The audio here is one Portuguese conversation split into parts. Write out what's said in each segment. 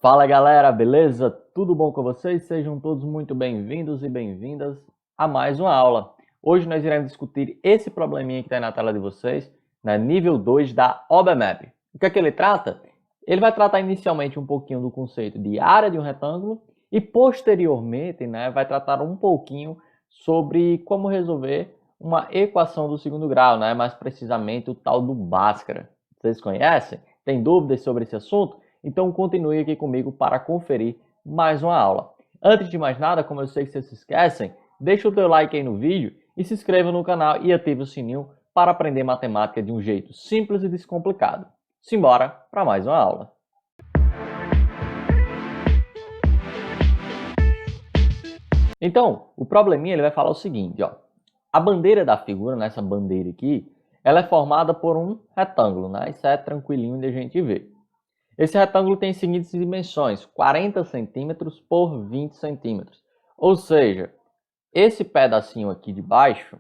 Fala galera, beleza? Tudo bom com vocês? Sejam todos muito bem-vindos e bem-vindas a mais uma aula. Hoje nós iremos discutir esse probleminha que está aí na tela de vocês, nível 2 da OBMAP. O que é que ele trata? Ele vai tratar inicialmente um pouquinho do conceito de área de um retângulo e posteriormente vai tratar um pouquinho sobre como resolver uma equação do segundo grau, mais precisamente o tal do Bhaskara. Vocês conhecem? Tem dúvidas sobre esse assunto? Então continue aqui comigo para conferir mais uma aula. Antes de mais nada, como eu sei que vocês se esquecem, deixa o teu like aí no vídeo e se inscreva no canal e ative o sininho para aprender matemática de um jeito simples e descomplicado. Simbora para mais uma aula. Então, o probleminha ele vai falar o seguinte, ó. A bandeira da figura, nessa bandeira aqui, ela é formada por um retângulo, Isso é tranquilinho de a gente ver. Esse retângulo tem as seguintes dimensões, 40 centímetros por 20 centímetros. Ou seja, esse pedacinho aqui de baixo,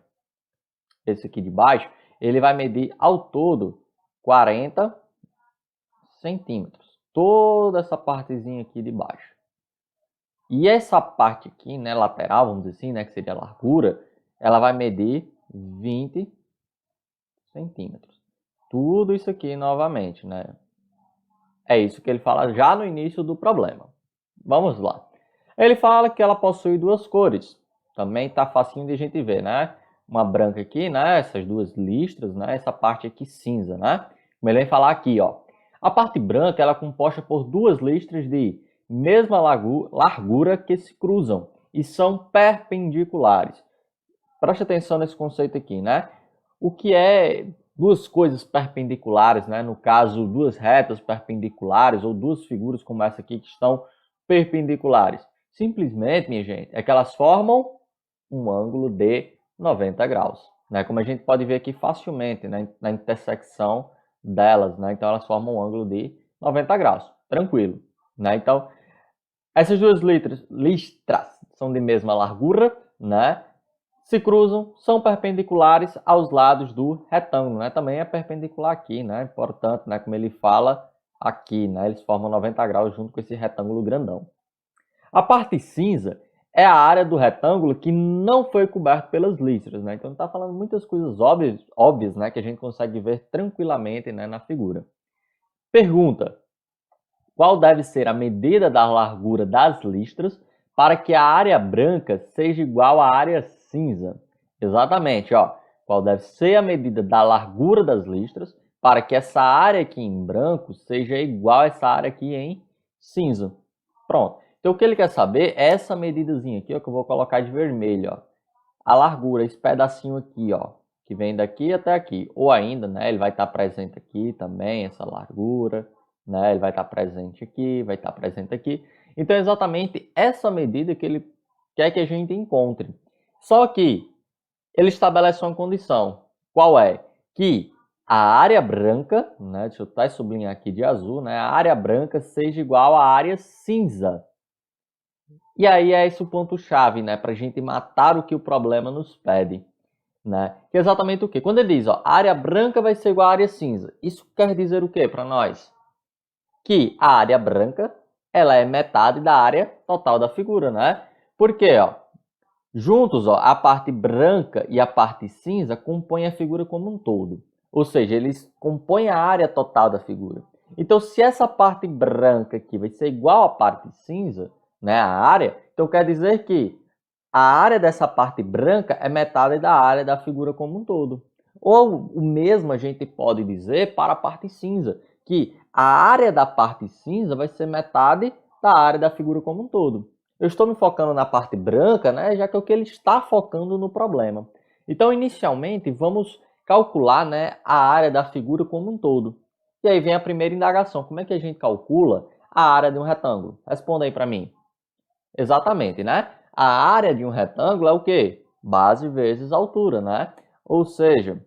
ele vai medir ao todo 40 centímetros. Toda essa partezinha aqui de baixo. E essa parte aqui, lateral, vamos dizer assim, que seria a largura, ela vai medir 20 centímetros. Tudo isso aqui novamente, É isso que ele fala já no início do problema. Vamos lá. Ele fala que ela possui duas cores. Também está facinho de a gente ver, Uma branca aqui, Essas duas listras, Essa parte aqui cinza, Como ele vai falar aqui, ó. A parte branca ela é composta por duas listras de mesma largura que se cruzam e são perpendiculares. Preste atenção nesse conceito aqui, O que é duas coisas perpendiculares, No caso, duas retas perpendiculares ou duas figuras como essa aqui que estão perpendiculares. Simplesmente, minha gente, é que elas formam um ângulo de 90 graus, Como a gente pode ver aqui facilmente, na intersecção delas, Então, elas formam um ângulo de 90 graus, tranquilo, Então, essas duas listras são de mesma largura, se cruzam, são perpendiculares aos lados do retângulo, Também é perpendicular aqui, Portanto, como ele fala aqui, Eles formam 90 graus junto com esse retângulo grandão. A parte cinza é a área do retângulo que não foi coberta pelas listras, Então, está falando muitas coisas óbvias, Que a gente consegue ver tranquilamente, na figura. Pergunta: qual deve ser a medida da largura das listras para que a área branca seja igual à área cinza? Exatamente, ó. Qual deve ser a medida da largura das listras para que essa área aqui em branco seja igual a essa área aqui em cinza? Pronto. Então, o que ele quer saber é essa medidazinha aqui, ó, que eu vou colocar de vermelho, ó. A largura, esse pedacinho aqui, ó, que vem daqui até aqui. Ou ainda, ele vai estar presente aqui também, essa largura, Ele vai estar presente aqui, vai estar presente aqui. Então, é exatamente essa medida que ele quer que a gente encontre. Só que ele estabelece uma condição. Qual é? Que a área branca, deixa eu até sublinhar aqui de azul, a área branca seja igual à área cinza. E aí é esse o ponto-chave, para a gente matar o que o problema nos pede. Que é exatamente o quê? Quando ele diz, ó, a área branca vai ser igual à área cinza, isso quer dizer o quê para nós? Que a área branca ela é metade da área total da figura, Por quê? Ó? Juntos, ó, a parte branca e a parte cinza compõem a figura como um todo. Ou seja, eles compõem a área total da figura. Então, se essa parte branca aqui vai ser igual à parte cinza, a área, então quer dizer que a área dessa parte branca é metade da área da figura como um todo. Ou o mesmo a gente pode dizer para a parte cinza, que a área da parte cinza vai ser metade da área da figura como um todo. Eu estou me focando na parte branca, já que é o que ele está focando no problema. Então, inicialmente, vamos calcular a área da figura como um todo. E aí vem a primeira indagação. Como é que a gente calcula a área de um retângulo? Responda aí para mim. Exatamente, A área de um retângulo é o quê? Base vezes altura, Ou seja,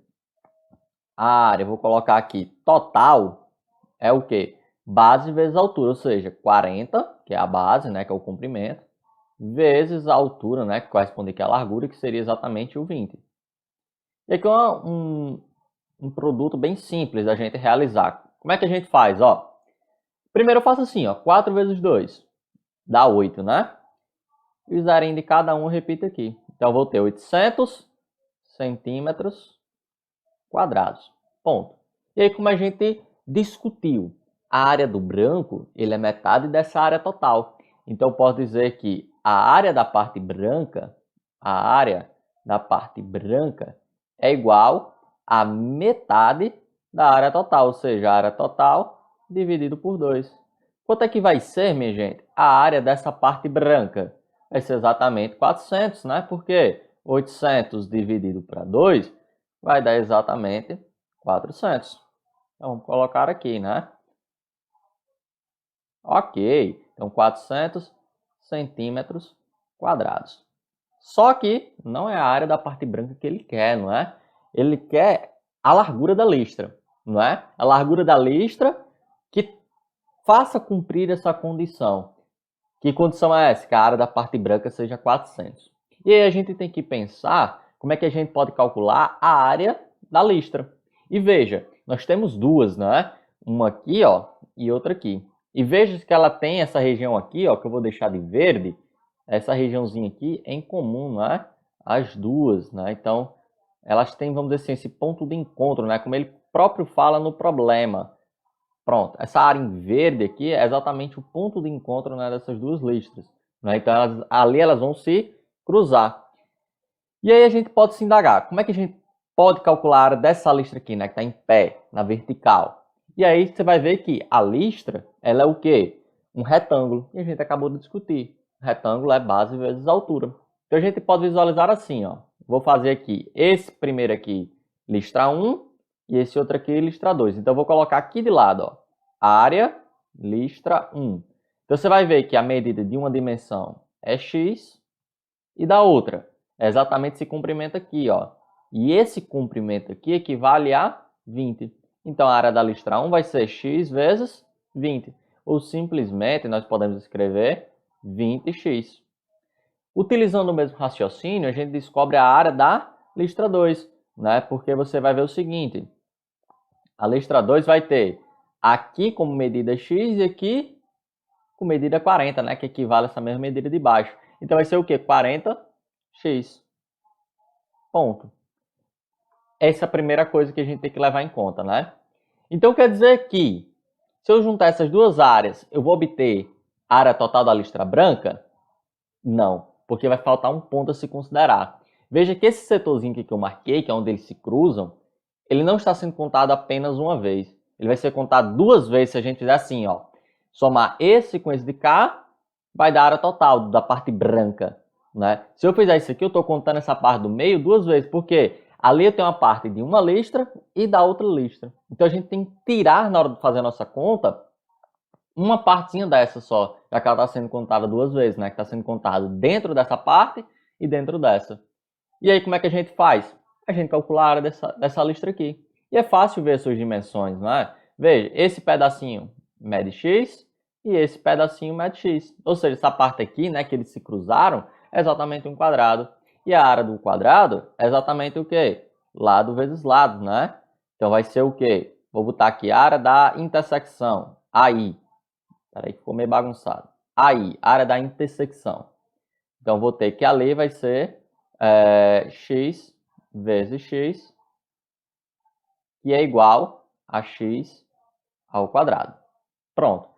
a área, vou colocar aqui, total, é o quê? Base vezes altura, ou seja, 40, que é a base, que é o comprimento, vezes a altura, que corresponde aqui à largura, que seria exatamente o 20. E aqui é um produto bem simples da gente realizar. Como é que a gente faz? Ó, Primeiro eu faço assim, ó, 4 vezes 2 dá 8, né? E o zerinho de cada um eu repito aqui. Então eu vou ter 800 centímetros quadrados. Ponto. E aí, como a gente discutiu, a área do branco, ele é metade dessa área total. Então eu posso dizer que a área da parte branca, é igual a metade da área total, ou seja, a área total dividido por 2. Quanto é que vai ser, minha gente? A área dessa parte branca vai ser exatamente 400, né? Porque 800 dividido para 2 vai dar exatamente 400. Então, vamos colocar aqui, né? Ok. Então, 400 centímetros quadrados. Só que não é a área da parte branca que ele quer, não é? Ele quer a largura da listra, não é? A largura da listra que faça cumprir essa condição. Que condição é essa? Que a área da parte branca seja 400. E aí a gente tem que pensar como é que a gente pode calcular a área da listra. E veja, nós temos duas, né? Uma aqui, ó, e outra aqui. E veja que ela tem essa região aqui, ó, que eu vou deixar de verde. Essa regiãozinha aqui é em comum, né? As duas, né? Então, elas têm, vamos dizer assim, esse ponto de encontro, né? Como ele próprio fala no problema. Pronto, essa área em verde aqui é exatamente o ponto de encontro, né, dessas duas listras. Né? Então, ali elas vão se cruzar. E aí a gente pode se indagar, como é que a gente pode calcular a área dessa listra aqui, né, que está em pé, na vertical? E aí você vai ver que a listra, ela é o quê? Um retângulo. E a gente acabou de discutir. Retângulo é base vezes altura. Então a gente pode visualizar assim, ó. Vou fazer aqui, esse primeiro aqui, listra 1, e esse outro aqui, listra 2. Então eu vou colocar aqui de lado, ó, área, listra 1. Então você vai ver que a medida de uma dimensão é x e da outra é exatamente esse comprimento aqui, ó. E esse comprimento aqui equivale a 20. Então a área da listra 1 vai ser x vezes 20. Ou simplesmente nós podemos escrever 20x. Utilizando o mesmo raciocínio, a gente descobre a área da listra 2, né? Porque você vai ver o seguinte, a listra 2 vai ter aqui como medida x e aqui com medida 40, né? Que equivale a essa mesma medida de baixo. Então vai ser o quê? 40x. Ponto. Essa é a primeira coisa que a gente tem que levar em conta, né? Então quer dizer que se eu juntar essas duas áreas, eu vou obter a área total da listra branca? Não, porque vai faltar um ponto a se considerar. Veja que esse setorzinho aqui que eu marquei, que é onde eles se cruzam, ele não está sendo contado apenas uma vez. Ele vai ser contado duas vezes se a gente fizer assim, ó. Somar esse com esse de cá, vai dar a área total da parte branca, né? Se eu fizer isso aqui, eu estou contando essa parte do meio duas vezes, porque ali eu tenho uma parte de uma listra e da outra listra. Então a gente tem que tirar, na hora de fazer a nossa conta, uma partezinha dessa só, já que ela está sendo contada duas vezes, né? Que está sendo contada dentro dessa parte e dentro dessa. E aí, como é que a gente faz? A gente calcula a área dessa listra aqui. E é fácil ver suas dimensões, não é? Veja, esse pedacinho mede x e esse pedacinho mede x. Ou seja, essa parte aqui, né, que eles se cruzaram, é exatamente um quadrado. E a área do quadrado é exatamente o quê? Lado vezes lado, né? Então vai ser o quê? Vou botar aqui a área da intersecção, AI. Peraí, ficou meio bagunçado. AI, área da intersecção. Então vou ter que ali vai ser x vezes x, que é igual a x ao quadrado. Pronto.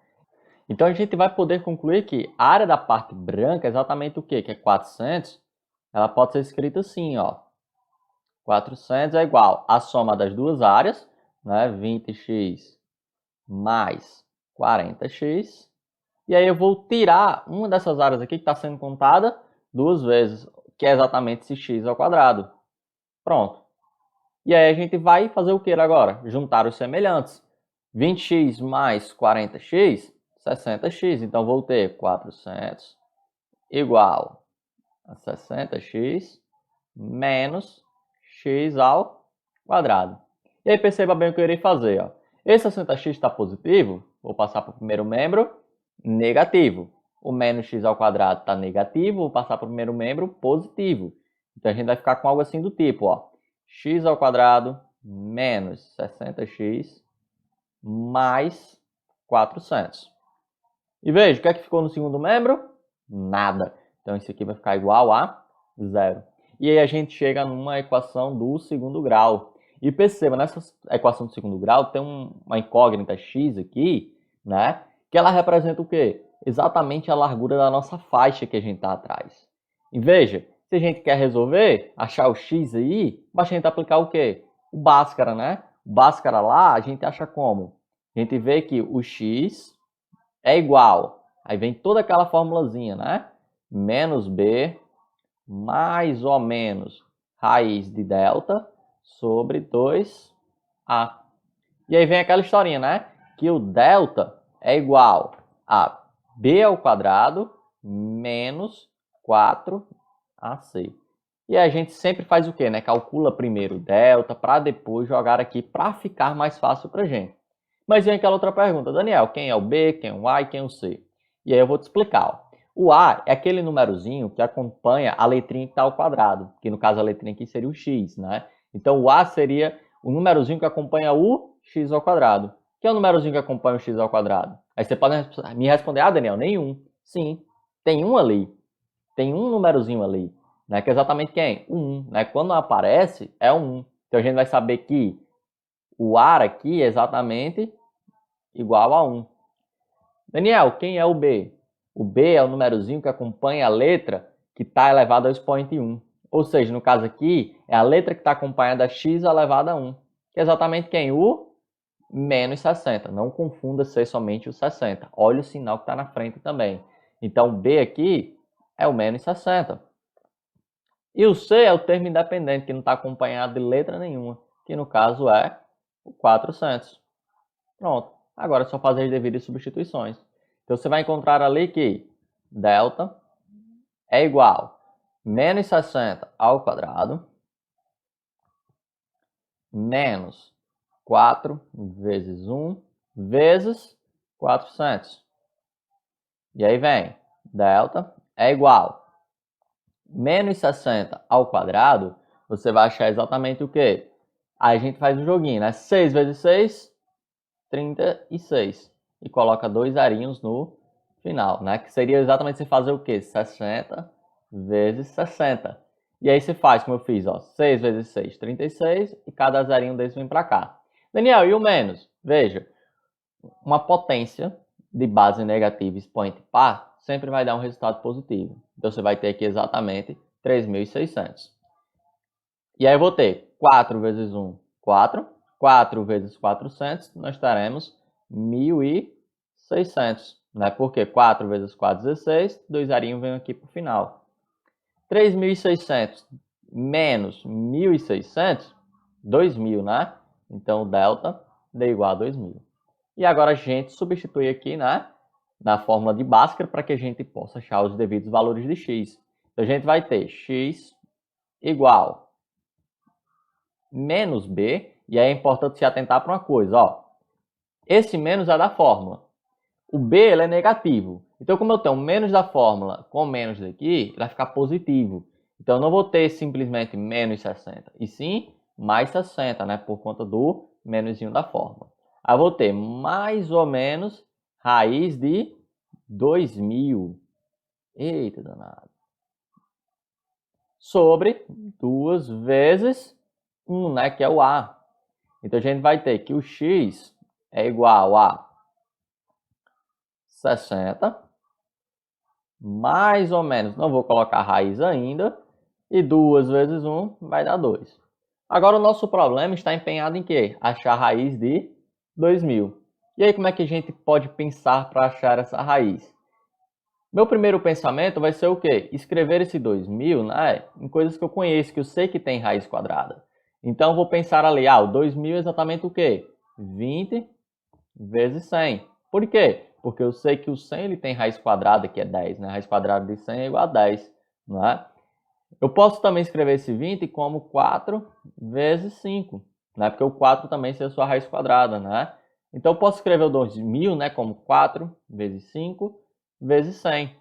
Então a gente vai poder concluir que a área da parte branca é exatamente o quê? Que é 400. Ela pode ser escrita assim, ó. 400 é igual à soma das duas áreas, né? 20x mais 40x. E aí eu vou tirar uma dessas áreas aqui que está sendo contada duas vezes, que é exatamente esse x ao quadrado. Pronto. E aí a gente vai fazer o que agora? Juntar os semelhantes. 20x mais 40x, 60x. Então vou ter 400 igual a 60x menos x ao quadrado. E aí perceba bem o que eu irei fazer. Ó. Esse 60x está positivo, vou passar para o primeiro membro, negativo. O menos x ao quadrado está negativo, vou passar para o primeiro membro, positivo. Então a gente vai ficar com algo assim do tipo, ó, x ao quadrado menos 60x mais 400. E veja, o que é que ficou no segundo membro? Nada. Então, isso aqui vai ficar igual a 0. E aí a gente chega numa equação do segundo grau. E perceba, nessa equação do segundo grau tem uma incógnita x aqui, né? Que ela representa o quê? Exatamente a largura da nossa faixa que a gente está atrás. E veja, se a gente quer resolver, achar o x aí, basta a gente aplicar o quê? O Bhaskara, né? O Bhaskara lá, a gente acha como? A gente vê que o x é igual, aí vem toda aquela formulazinha, né? Menos b mais ou menos raiz de delta sobre 2a. E aí vem aquela historinha, né? Que o delta é igual a b ao quadrado menos 4ac. E a gente sempre faz o quê, né? Calcula primeiro o delta para depois jogar aqui para ficar mais fácil para a gente. Mas vem aquela outra pergunta, Daniel, quem é o b, quem é o a e quem é o c? E aí eu vou te explicar, ó. O A é aquele númerozinho que acompanha a letrinha que está ao quadrado, que no caso a letrinha aqui seria o x, né? Então o A seria o númerozinho que acompanha o x ao quadrado. Que é o númerozinho que acompanha o x ao quadrado? Aí você pode me responder, ah, Daniel, nenhum. Sim, tem um ali. Tem um númerozinho ali, né? Que é exatamente quem? O 1, né? Quando aparece, é o 1. Então a gente vai saber que o A aqui é exatamente igual a 1. Daniel, quem é o B? O B é o númerozinho que acompanha a letra que está elevada ao expoente 1. Ou seja, no caso aqui, é a letra que está acompanhada a x elevado a 1. Que é exatamente quem? O menos 60. Não confunda ser somente o 60. Olha o sinal que está na frente também. Então, o B aqui é o menos 60. E o C é o termo independente, que não está acompanhado de letra nenhuma. Que no caso é o 400. Pronto. Agora é só fazer as devidas substituições. Então, você vai encontrar ali que delta é igual a menos 60 ao quadrado menos 4 vezes 1 vezes 400. E aí vem, delta é igual a menos 60 ao quadrado, você vai achar exatamente o quê? Aí a gente faz um joguinho, né? 6 vezes 6, 36. E coloca dois arinhos no final, né? Que seria exatamente você fazer o quê? 60 vezes 60. E aí você faz, como eu fiz, ó, 6 vezes 6, 36, e cada zerinho desse vem para cá. Daniel, e o menos? Veja, uma potência de base negativa expoente par sempre vai dar um resultado positivo. Então você vai ter aqui exatamente 3.600. E aí eu vou ter 4 vezes 1, 4. 4 vezes 400, nós teremos 1.600, né? Porque 4 vezes 4, 16, 2 arinhos vem aqui para o final. 3.600 menos 1.600, 2.000, né? Então, o delta deu igual a 2.000. E agora a gente substitui aqui, né, na fórmula de Bhaskara para que a gente possa achar os devidos valores de x. Então, a gente vai ter x igual menos b, e aí é importante se atentar para uma coisa, ó. Esse menos é da fórmula. O b ele é negativo. Então, como eu tenho menos da fórmula com menos daqui, ele vai ficar positivo. Então, eu não vou ter simplesmente menos 60, e sim mais 60, né? Por conta do menoszinho da fórmula. Aí eu vou ter mais ou menos raiz de 2.000. Eita danado. Sobre 2 vezes 1, né? Que é o A. Então, a gente vai ter que o x é igual a 60, mais ou menos, não vou colocar raiz ainda, e 2 vezes 1 vai dar 2. Agora o nosso problema está empenhado em quê? Achar a raiz de 2.000. E aí como é que a gente pode pensar para achar essa raiz? Meu primeiro pensamento vai ser o quê? Escrever esse 2.000, né, em coisas que eu conheço, que eu sei que tem raiz quadrada. Então eu vou pensar ali, o 2.000 é exatamente o quê? 20 vezes 100. Por quê? Porque eu sei que o 100 ele tem raiz quadrada, que é 10, né? Raiz quadrada de 100 é igual a 10, não é? Eu posso também escrever esse 20 como 4 vezes 5, né? Porque o 4 também é a sua raiz quadrada, né? Então eu posso escrever o 2.000, né, como 4 vezes 5 vezes 100.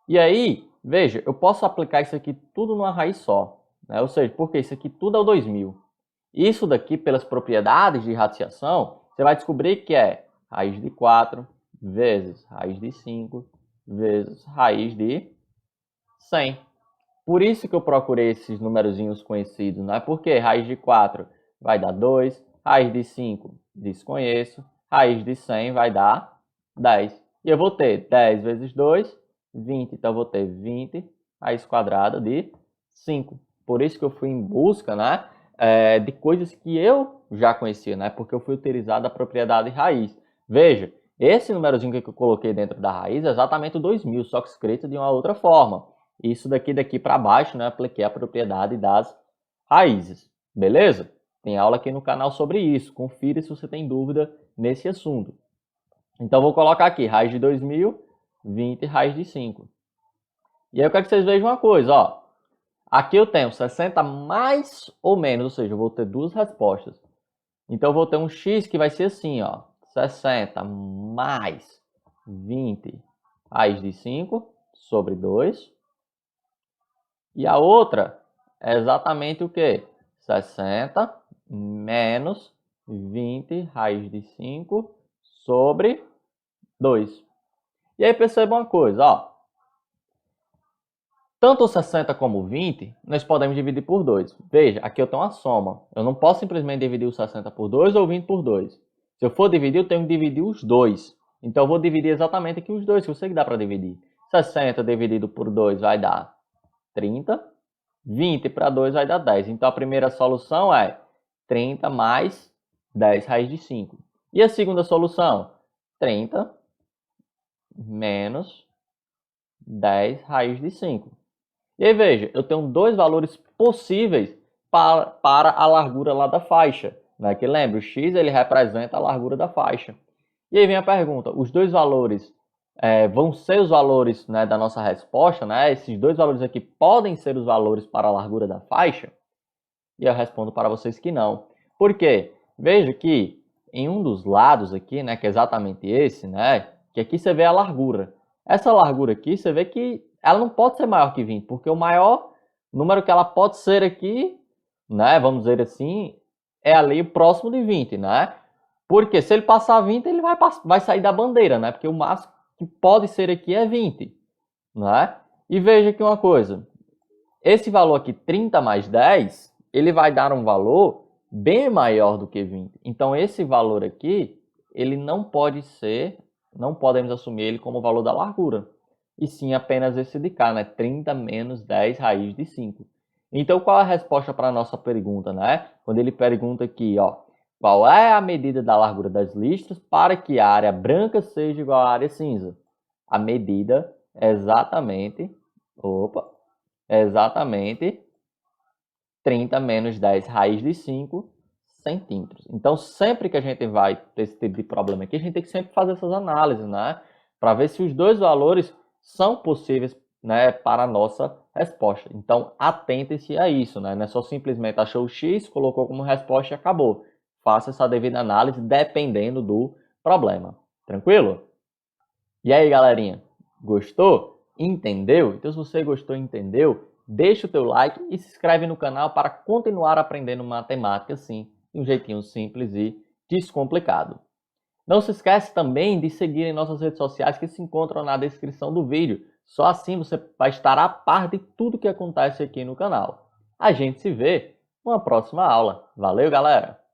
E aí, veja, eu posso aplicar isso aqui tudo numa raiz só, né? Ou seja, porque isso aqui tudo é o 2.000. Isso daqui, pelas propriedades de radiciação, você vai descobrir que é raiz de 4 vezes raiz de 5 vezes raiz de 100. Por isso que eu procurei esses numerozinhos conhecidos, não é? Porque raiz de 4 vai dar 2, raiz de 5 desconheço, raiz de 100 vai dar 10. E eu vou ter 10 vezes 2, 20. Então eu vou ter 20 raiz quadrada de 5. Por isso que eu fui em busca, né, de coisas que eu já conhecia, né? Porque eu fui utilizar a propriedade raiz. Veja, esse númerozinho que eu coloquei dentro da raiz é exatamente o 2000, só que escrito de uma outra forma. Isso daqui para baixo, né, apliquei a propriedade das raízes. Beleza? Tem aula aqui no canal sobre isso. Confira se você tem dúvida nesse assunto. Então, vou colocar aqui raiz de 2000, 20 raiz de 5. E aí eu quero que vocês vejam uma coisa, ó. Aqui eu tenho 60 mais ou menos, ou seja, eu vou ter duas respostas. Então, eu vou ter um x que vai ser assim, ó. 60 mais 20 raiz de 5 sobre 2. E a outra é exatamente o quê? 60 menos 20 raiz de 5 sobre 2. E aí perceba uma coisa, ó. Tanto o 60 como o 20, nós podemos dividir por 2. Veja, aqui eu tenho uma soma. Eu não posso simplesmente dividir o 60 por 2 ou o 20 por 2. Se eu for dividir, eu tenho que dividir os dois. Então eu vou dividir exatamente aqui os dois, que eu sei que dá para dividir. 60 dividido por 2 vai dar 30. 20 para 2 vai dar 10. Então, a primeira solução é 30 mais 10 raiz de 5. E a segunda solução? 30 menos 10 raiz de 5. E aí, veja, eu tenho dois valores possíveis para a largura lá da faixa. Né? Que lembra, o x ele representa a largura da faixa. E aí vem a pergunta, os dois valores vão ser os valores, né, da nossa resposta, né? Esses dois valores aqui podem ser os valores para a largura da faixa? E eu respondo para vocês que não. Por quê? Veja que em um dos lados aqui, né, que é exatamente esse, né, que aqui você vê a largura. Essa largura aqui, você vê que ela não pode ser maior que 20, porque o maior número que ela pode ser aqui, né, vamos dizer assim, é ali próximo de 20, né? Porque se ele passar 20, ele vai sair da bandeira, né? Porque o máximo que pode ser aqui é 20, né? E veja aqui uma coisa, esse valor aqui, 30 mais 10, ele vai dar um valor bem maior do que 20. Então, esse valor aqui, ele não pode ser, não podemos assumir ele como o valor da largura. E sim apenas esse de cá, né? 30 menos 10 raiz de 5. Então, qual é a resposta para a nossa pergunta, né? Quando ele pergunta aqui, ó, qual é a medida da largura das listras para que a área branca seja igual à área cinza? A medida é exatamente, é exatamente 30 menos 10 raiz de 5 centímetros. Então, sempre que a gente vai ter esse tipo de problema aqui, a gente tem que sempre fazer essas análises, né? Para ver se os dois valores são possíveis, né, para a nossa resposta. Então, atente-se a isso, né? Não é só simplesmente achou o X, colocou como resposta e acabou. Faça essa devida análise dependendo do problema. Tranquilo? E aí, galerinha? Gostou? Entendeu? Então, se você gostou e entendeu, deixa o teu like e se inscreve no canal para continuar aprendendo matemática assim, de um jeitinho simples e descomplicado. Não se esquece também de seguir em nossas redes sociais que se encontram na descrição do vídeo. Só assim você vai estar a par de tudo que acontece aqui no canal. A gente se vê numa próxima aula. Valeu, galera!